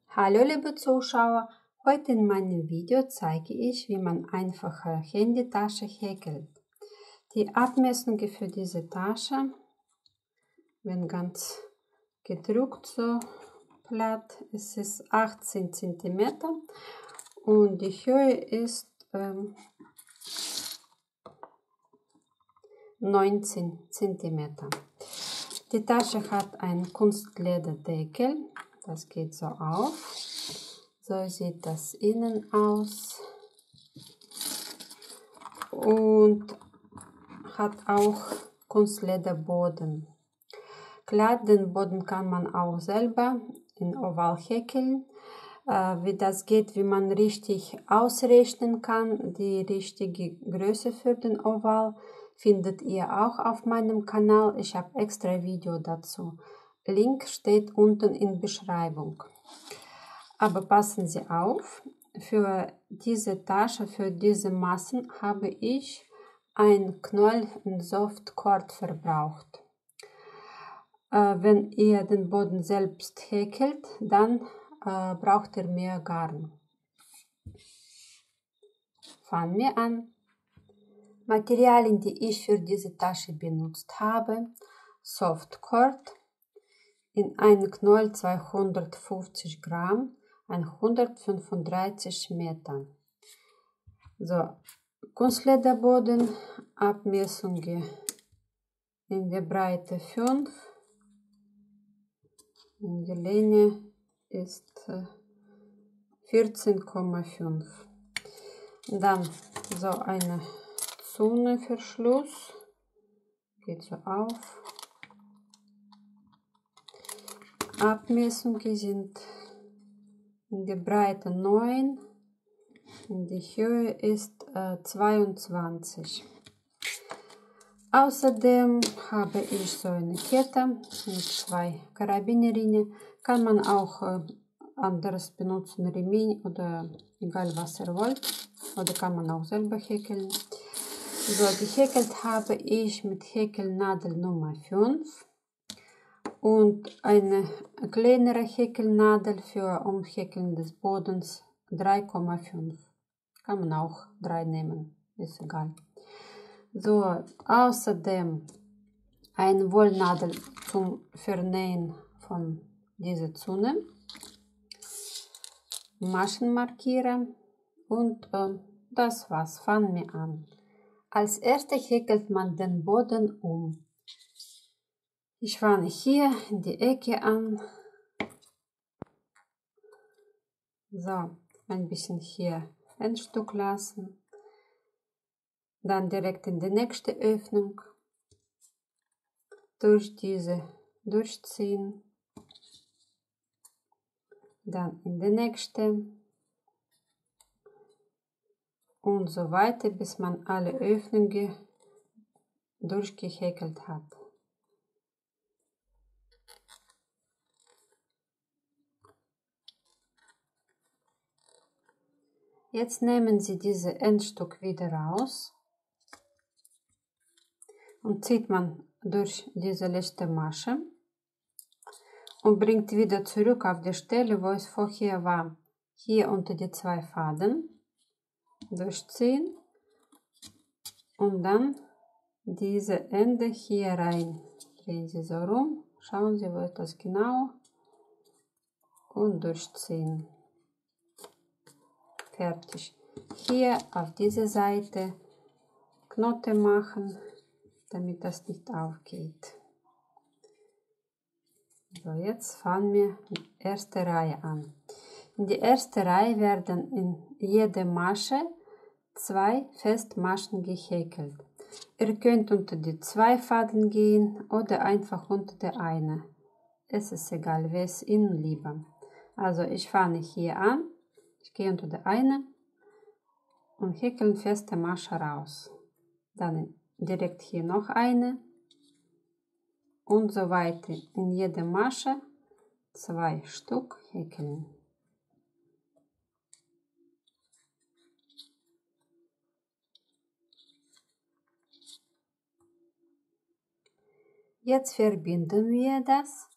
Hallo liebe Zuschauer, heute in meinem Video zeige ich, wie man einfache Handytasche häkelt. Die Abmessungen für diese Tasche werden ganz gedruckt so platt. Es ist 18 cm und die Höhe ist 19 cm. Die Tasche hat einen Kunstlederdeckel, das geht so auf. So sieht das innen aus und hat auch Kunstlederboden. Klar, den Boden kann man auch selber in Oval häkeln. Wie das geht, wie man richtig ausrechnen kann, die richtige Größe für den Oval, findet ihr auch auf meinem Kanal. Ich habe extra Video dazu. Link steht unten in Beschreibung. Aber passen Sie auf, für diese Tasche, für diese Massen habe ich ein Knäuel in Softcord verbraucht. Wenn ihr den Boden selbst häkelt, dann braucht ihr mehr Garn. Fangen wir an. Materialien, die ich für diese Tasche benutzt habe: Softcord, in einem Knäuel 250 Gramm, 135 Meter. So, Kunstlederboden, Abmessungen in der Breite 5, in der Länge ist 14,5. Dann so eine Zungenverschluss, geht so auf. Abmessungen sind in der Breite 9, und die Höhe ist 22. Außerdem habe ich so eine Kette mit 2 Karabinerringe. Kann man auch anderes benutzen, Riemen oder egal was ihr wollt. Oder kann man auch selber häkeln. So, gehäkelt habe ich mit Häkelnadel Nummer 5 und eine kleinere Häkelnadel für Umhäkeln des Bodens 3,5. Kann man auch 3 nehmen, ist egal. So, außerdem eine Wollnadel zum Vernähen von dieser Zunge, Maschenmarkierer und das war's. Fangen wir an. Als erstes häkelt man den Boden um. Ich fange hier in die Ecke an. So, ein bisschen hier ein Stück lassen. Dann direkt in die nächste Öffnung. Durch diese durchziehen. Dann in die nächste. Und so weiter, bis man alle Öffnungen durchgehäkelt hat. Jetzt nehmen Sie dieses Endstück wieder raus und zieht man durch diese letzte Masche und bringt wieder zurück auf die Stelle, wo es vorher war. Hier unter die 2 Faden durchziehen und dann diese Ende hier rein. Drehen Sie so rum, schauen Sie, wo ist das genau, und durchziehen. Fertig. Hier auf diese Seite Knoten machen, damit das nicht aufgeht. So, jetzt fangen wir die erste Reihe an. In die erste Reihe werden in jede Masche 2 Festmaschen gehäkelt. Ihr könnt unter die 2 Faden gehen oder einfach unter der eine. Es ist egal, wer es Ihnen lieber. Also ich fange hier an. Ich gehe unter der eine und häkeln feste Masche raus. Dann direkt hier noch eine und so weiter. In jede Masche 2 Stück häkeln. Jetzt verbinden wir das.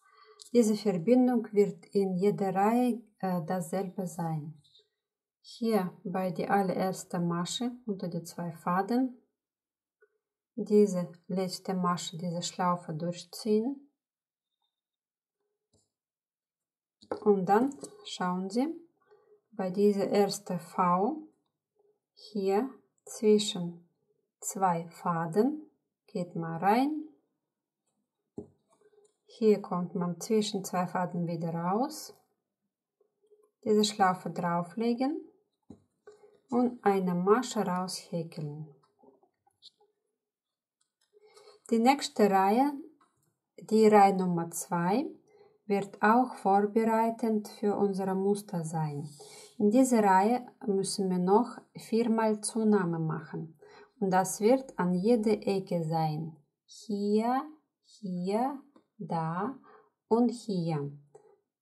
Diese Verbindung wird in jeder Reihe dasselbe sein. Hier bei der allerersten Masche unter die 2 Faden diese letzte Masche, diese Schlaufe durchziehen. Und dann schauen Sie, bei dieser ersten V hier zwischen 2 Faden geht man rein. Hier kommt man zwischen 2 Faden wieder raus. Diese Schlaufe drauflegen und eine Masche raushäkeln. Die nächste Reihe, die Reihe Nummer 2, wird auch vorbereitend für unser Muster sein. In dieser Reihe müssen wir noch 4-mal Zunahme machen. Und das wird an jeder Ecke sein. Hier, hier, da und hier.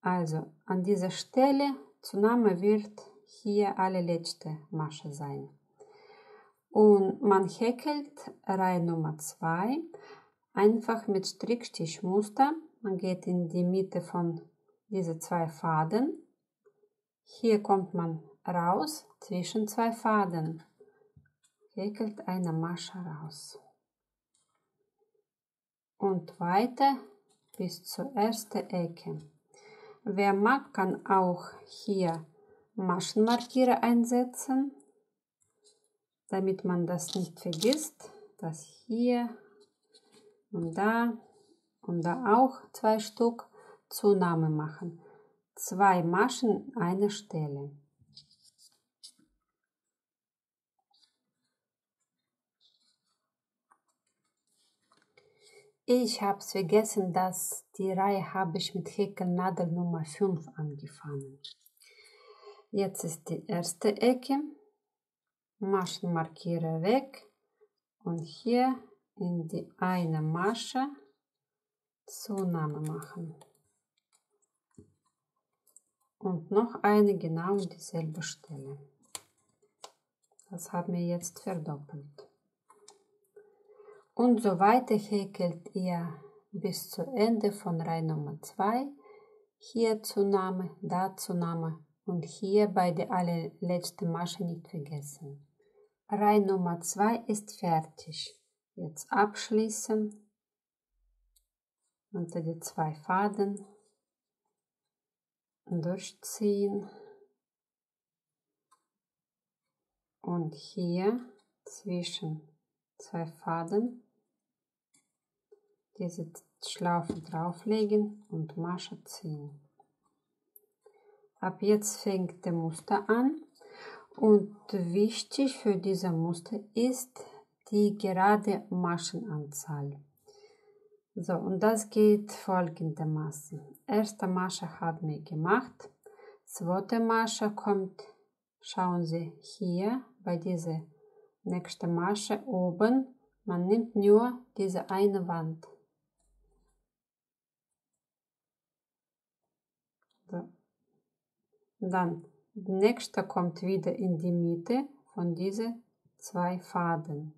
Also an dieser Stelle Zunahme wird hier allerletzte Masche sein. Und man häkelt Reihe Nummer 2 einfach mit Strickstichmuster. Man geht in die Mitte von diesen 2 Faden. Hier kommt man raus zwischen 2 Faden. Häkelt eine Masche raus. Und weiter bis zur ersten Ecke. Wer mag, kann auch hier Maschenmarkierer einsetzen, damit man das nicht vergisst, dass hier und da auch 2 Stück Zunahme machen. 2 Maschen an einer Stelle. Ich habe es vergessen, dass die Reihe habe ich mit Häkelnadel Nummer 5 angefangen. Jetzt ist die erste Ecke. Maschenmarkierer weg und hier in die eine Masche Zunahme machen. Und noch eine genau an dieselbe Stelle. Das haben wir jetzt verdoppelt. Und so weiter häkelt ihr bis zu Ende von Reihe Nummer 2. Hier Zunahme, da Zunahme und hier bei der allerletzten Masche nicht vergessen. Reihe Nummer 2 ist fertig. Jetzt abschließen. Unter die 2 Faden durchziehen. Und hier zwischen 2 Faden diese Schlaufe drauflegen und Masche ziehen. Ab jetzt fängt der Muster an und wichtig für dieses Muster ist die gerade Maschenanzahl. So, und das geht folgendermaßen. Erste Masche haben wir gemacht. Zweite Masche kommt, schauen Sie hier bei dieser nächsten Masche oben. Man nimmt nur diese eine Wand. So. Dann die nächste kommt wieder in die Mitte von diesen 2 Faden.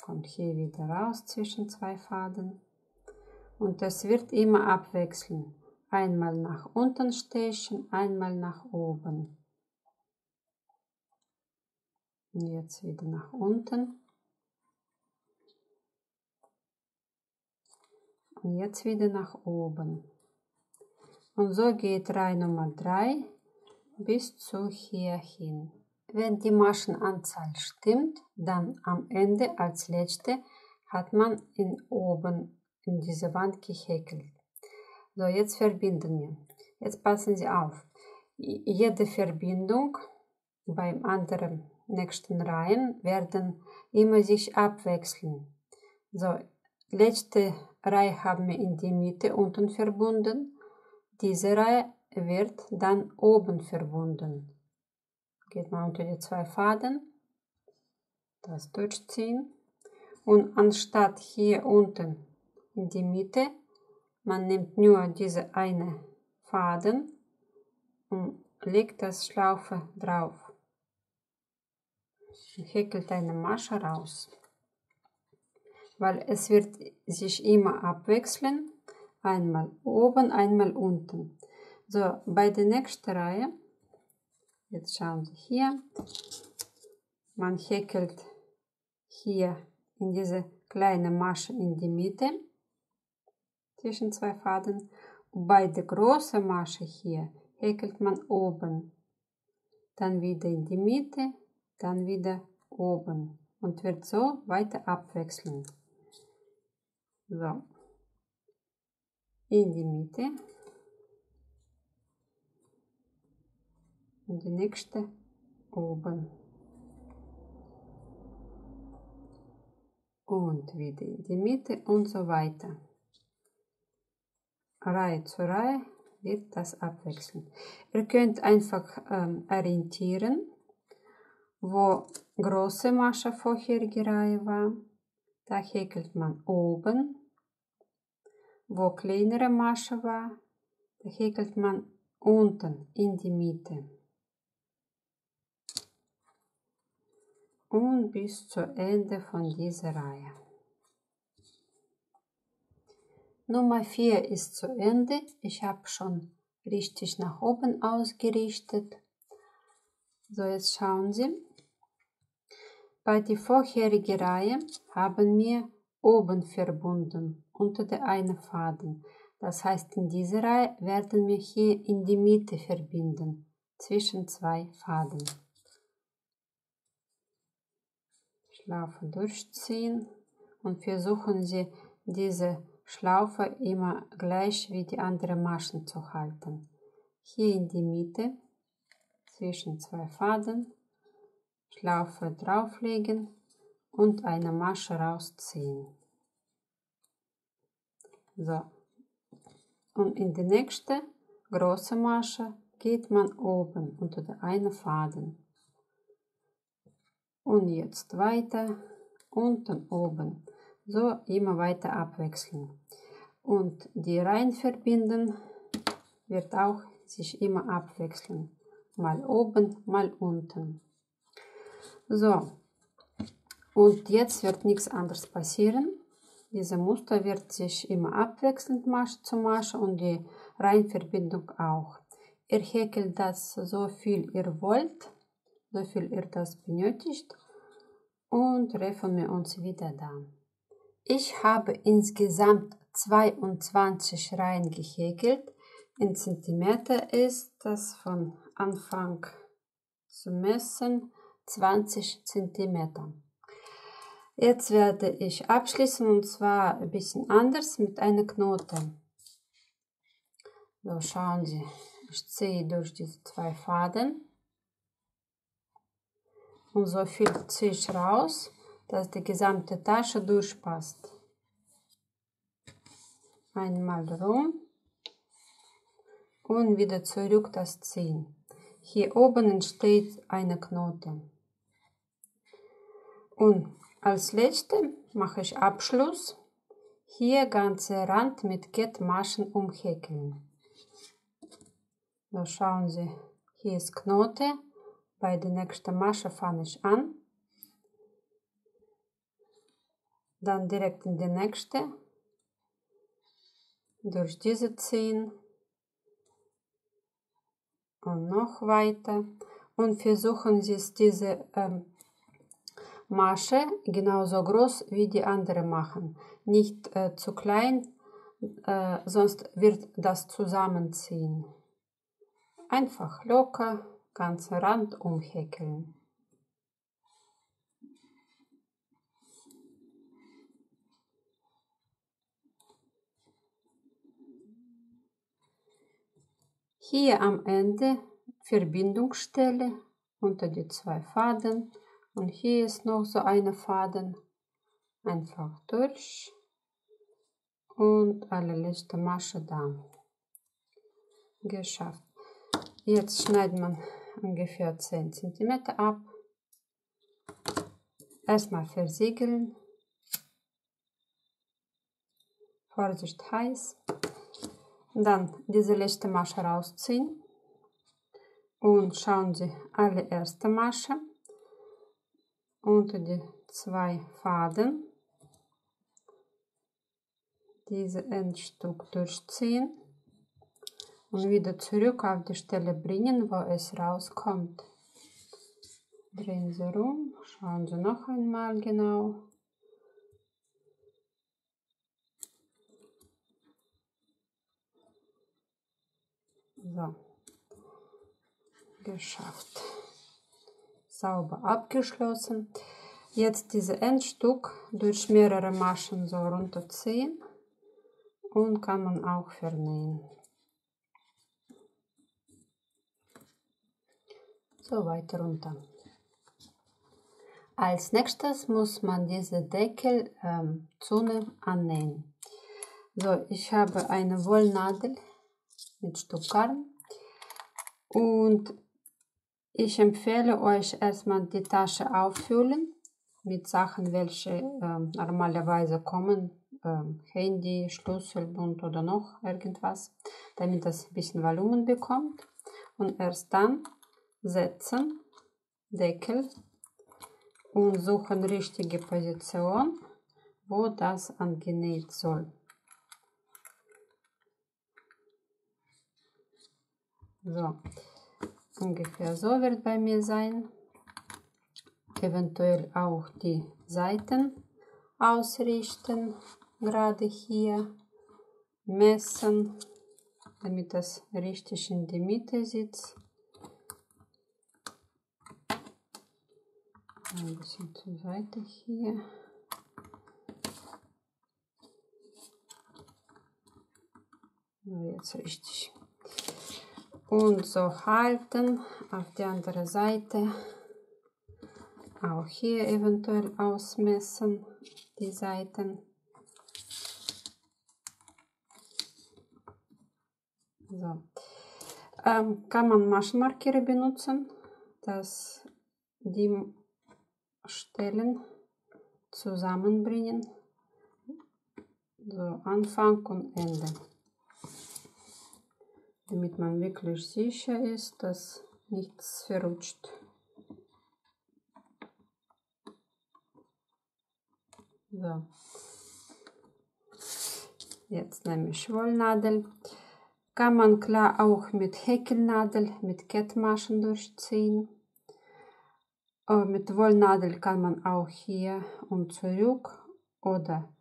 Kommt hier wieder raus zwischen 2 Faden. Und das wird immer abwechseln. Einmal nach unten stechen, einmal nach oben. Und jetzt wieder nach unten. Und jetzt wieder nach oben. Und so geht Reihe Nummer 3 bis zu hier hin. Wenn die Maschenanzahl stimmt, dann am Ende als letzte hat man oben in diese Wand gehäkelt. So, jetzt verbinden wir. Jetzt passen Sie auf. Jede Verbindung beim anderen nächsten Reihen werden immer sich abwechseln. So, letzte Reihe haben wir in die Mitte unten verbunden. Diese Reihe wird dann oben verbunden. Geht man unter die 2 Faden, das durchziehen und anstatt hier unten in die Mitte, man nimmt nur diese eine Faden und legt das Schlaufe drauf und häkelt eine Masche raus. Weil es wird sich immer abwechseln. einmal oben, einmal unten. So, bei der nächsten Reihe, jetzt schauen Sie hier, man häkelt hier in diese kleine Masche in die Mitte zwischen zwei Faden. Und bei der großen Masche hier häkelt man oben, dann wieder in die Mitte, dann wieder oben und wird so weiter abwechseln. So, in die Mitte und die nächste oben und wieder in die Mitte und so weiter. Reihe zu Reihe wird das abwechseln. Ihr könnt einfach orientieren, wo große Masche vorherige Reihe war. Da häkelt man oben. Wo kleinere Masche war, da häkelt man unten in die Mitte. Und bis zu Ende von dieser Reihe. Nummer 4 ist zu Ende. Ich habe schon richtig nach oben ausgerichtet. So, jetzt schauen Sie. Bei der vorherigen Reihe haben wir oben verbunden, unter der einen Faden. Das heißt, in dieser Reihe werden wir hier in die Mitte verbinden, zwischen zwei Faden. Schlaufe durchziehen und versuchen Sie, diese Schlaufe immer gleich wie die anderen Maschen zu halten. Hier in die Mitte, zwischen zwei Faden, Schlaufe drauflegen und eine Masche rausziehen. So. Und in die nächste große Masche geht man oben unter der einen Faden. Und jetzt weiter, unten, oben. So immer weiter abwechseln. Und die Reihen verbinden wird auch sich immer abwechseln. Mal oben, mal unten. So. Und jetzt wird nichts anderes passieren. Diese Muster wird sich immer abwechselnd Masche zu Masche und die Reihenverbindung auch. Ihr häkelt das so viel ihr wollt, so viel ihr das benötigt und treffen wir uns wieder da. Ich habe insgesamt 22 Reihen gehäkelt. In Zentimeter ist das von Anfang zu messen 20 Zentimeter. Jetzt werde ich abschließen und zwar ein bisschen anders mit einer Knote. So, schauen Sie, ich ziehe durch diese zwei Faden und so viel ziehe ich raus, dass die gesamte Tasche durchpasst. Einmal rum und wieder zurück das ziehen. Hier oben entsteht eine Knote. Und als letzte mache ich Abschluss. Hier ganze Rand mit Kettmaschen umhäkeln. So, schauen Sie, hier ist Knote. Bei der nächsten Masche fange ich an. Dann direkt in die nächste. Durch diese ziehen. Und noch weiter. Und versuchen Sie es, diese Masche genauso groß wie die andere machen. Nicht zu klein, sonst wird das zusammenziehen. Einfach locker, ganzen Rand umhäkeln. Hier am Ende Verbindungsstelle unter die zwei Faden und hier ist noch so eine Faden. Einfach durch und allerletzte Masche da. Geschafft. Jetzt schneidet man ungefähr 10 cm ab. Erstmal versiegeln. Vorsicht, heiß. Dann diese letzte Masche rausziehen. Und schauen Sie, allererste Masche unter die zwei Faden. dieses Endstück durchziehen und wieder zurück auf die Stelle bringen, wo es rauskommt. Drehen Sie rum, schauen Sie noch einmal genau. So, geschafft. Sauber abgeschlossen. Jetzt dieses Endstück durch mehrere Maschen so runterziehen und kann man auch vernähen. So weiter runter. Als nächstes muss man diese Deckelzone annähen. So, ich habe eine Wollnadel mit Stück Garn und ich empfehle euch erstmal die Tasche auffüllen mit Sachen, welche normalerweise kommen, Handy, Schlüsselbund oder noch irgendwas, damit das ein bisschen Volumen bekommt. Und erst dann setzen, Deckel und suchen richtige Position, wo das angenäht soll. So, ungefähr so wird bei mir sein. Eventuell auch die Seiten ausrichten, gerade hier messen, damit das richtig in die Mitte sitzt. Ein bisschen zur Seite hier. So, jetzt richtig. Und so halten auf die andere Seite. Auch hier eventuell ausmessen, die Seiten. So. Kann man Maschenmarkierer benutzen, dass die Stellen zusammenbringen. So, Anfang und Ende. Damit man wirklich sicher ist, dass nichts verrutscht. So. Jetzt nehme ich Wollnadel. Kann man klar auch mit Häkelnadel, mit Kettmaschen durchziehen. Mit Wollnadel kann man auch hier und zurück oder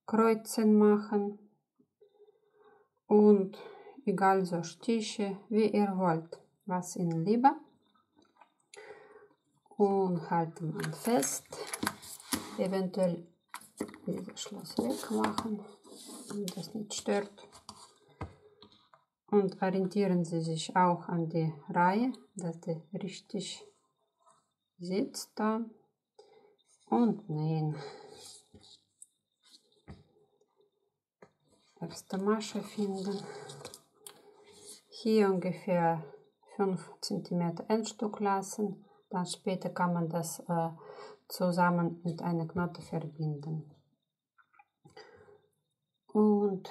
Kreuzen machen. Und egal so Stiche, wie ihr wollt, was Ihnen lieber. Und halten man fest. Eventuell dieses Schloss wegmachen, damit das nicht stört. Und orientieren Sie sich auch an die Reihe, dass die richtig sitzt da. Und nähen. Erste Masche finden. Hier ungefähr 5 cm Endstück lassen. Dann später kann man das zusammen mit einer Knote verbinden. Und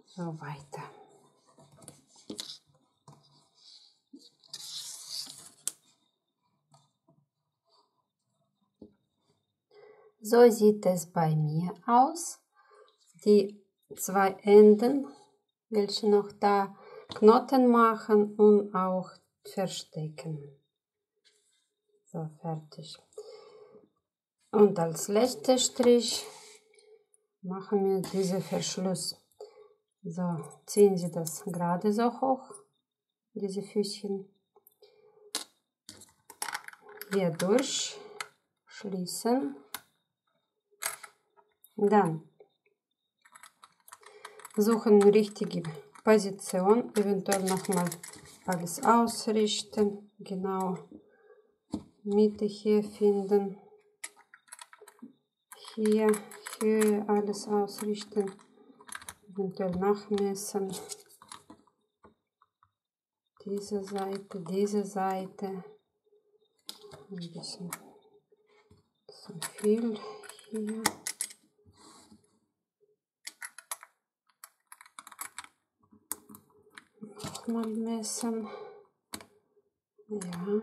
so weiter. So sieht es bei mir aus. Die 2 Enden, welche noch da Knoten machen und auch verstecken. So, fertig. Und als letzter Strich machen wir diesen Verschluss. So, ziehen Sie das gerade so hoch, diese Füßchen. Hier durch, schließen. Dann suchen die richtige Position, eventuell nochmal alles ausrichten, genau Mitte hier finden, hier Höhe alles ausrichten, eventuell nachmessen, diese Seite, ein bisschen zu viel hier. Mal messen. Ja.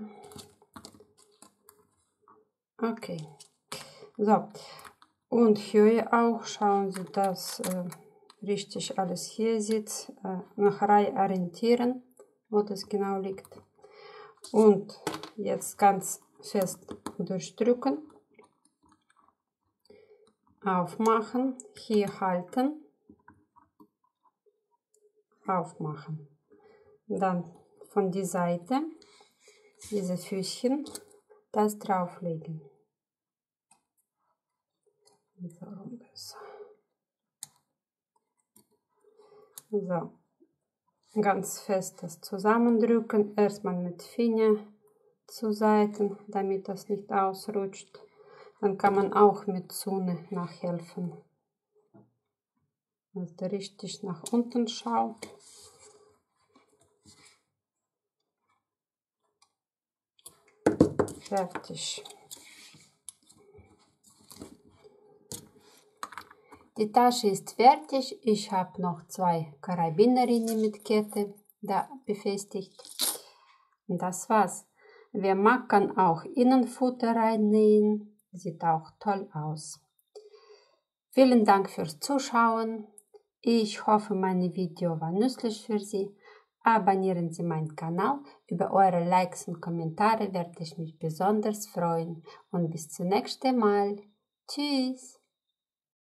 Okay. So. Und Höhe auch. Schauen Sie, dass richtig alles hier sitzt, nach Reihe orientieren, wo das genau liegt. Und jetzt ganz fest durchdrücken, aufmachen, hier halten, aufmachen. Dann von der Seite diese Füßchen, das drauflegen. So, ganz fest das zusammendrücken, erstmal mit Finger zu Seiten, damit das nicht ausrutscht. Dann kann man auch mit Zunge nachhelfen. Also richtig nach unten schaut. Fertig. Die Tasche ist fertig. Ich habe noch 2 Karabinerinnen mit Kette da befestigt. Und das war's. Wer mag, kann auch Innenfutter reinnähen. Sieht auch toll aus. Vielen Dank fürs Zuschauen. Ich hoffe, mein Video war nützlich für Sie. Abonnieren Sie meinen Kanal. Über eure Likes und Kommentare werde ich mich besonders freuen. Und bis zum nächsten Mal. Tschüss.